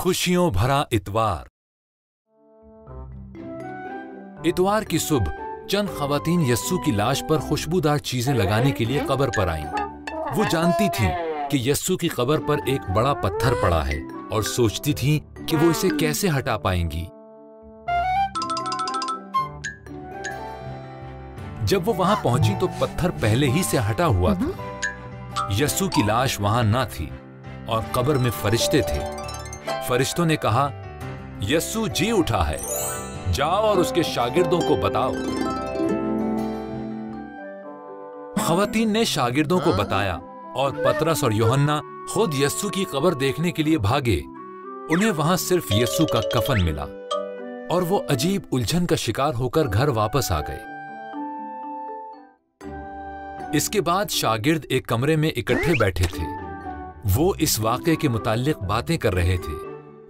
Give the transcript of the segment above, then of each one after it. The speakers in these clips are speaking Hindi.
खुशियों भरा इतवार। इतवार की सुबह चंद खवातीन यस्सु की लाश पर खुशबूदार चीजें लगाने के लिए कब्र पर आईं। वो जानती थीं कि यस्सु की कब्र पर एक बड़ा पत्थर पड़ा है और सोचती थीं कि वो इसे कैसे हटा पाएंगी। जब वो वहां पहुंची तो पत्थर पहले ही से हटा हुआ था। यस्सु की लाश वहां ना थी और कब्र में फरिश्ते थे। फरिश्तों ने कहा, यस्सु जी उठा है, जाओ और उसके शागिर्दों को बताओ। खवातीन ने शागिर्दों को बताया और पतरस और यूहन्ना खुद यस्सु की कब्र देखने के लिए भागे। उन्हें वहां सिर्फ यस्सु का कफन मिला और वो अजीब उलझन का शिकार होकर घर वापस आ गए। इसके बाद शागिर्द एक कमरे में इकट्ठे बैठे थे। वो इस वाक़े के मुताल्लिक बातें कर रहे थे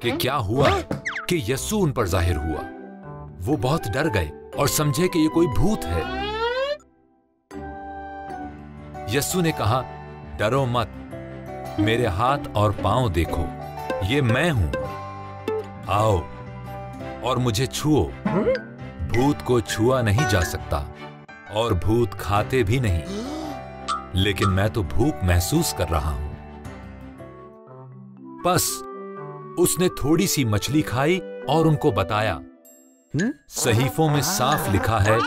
कि क्या हुआ कि यस्सु उन पर जाहिर हुआ। वो बहुत डर गए और समझे कि ये कोई भूत है। यस्सु ने कहा, डरो मत, मेरे हाथ और पांव देखो, ये मैं हूं। आओ और मुझे छुओ। भूत को छुआ नहीं जा सकता और भूत खाते भी नहीं, लेकिन मैं तो भूख महसूस कर रहा हूं। बस उसने थोड़ी सी मछली खाई और उनको बताया, सहीफों में साफ लिखा है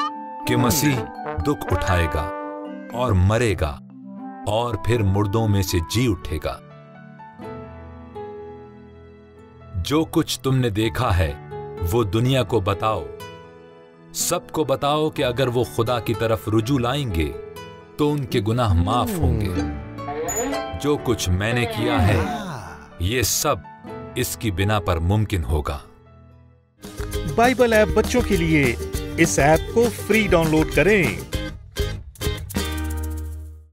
कि मसीह दुख उठाएगा और मरेगा और फिर मुर्दों में से जी उठेगा। जो कुछ तुमने देखा है वो दुनिया को बताओ। सबको बताओ कि अगर वो खुदा की तरफ रुजू लाएंगे तो उनके गुनाह माफ होंगे। जो कुछ मैंने किया है ये सब इसकी बिना पर मुमकिन होगा। बाइबल ऐप बच्चों के लिए इस ऐप को फ्री डाउनलोड करें।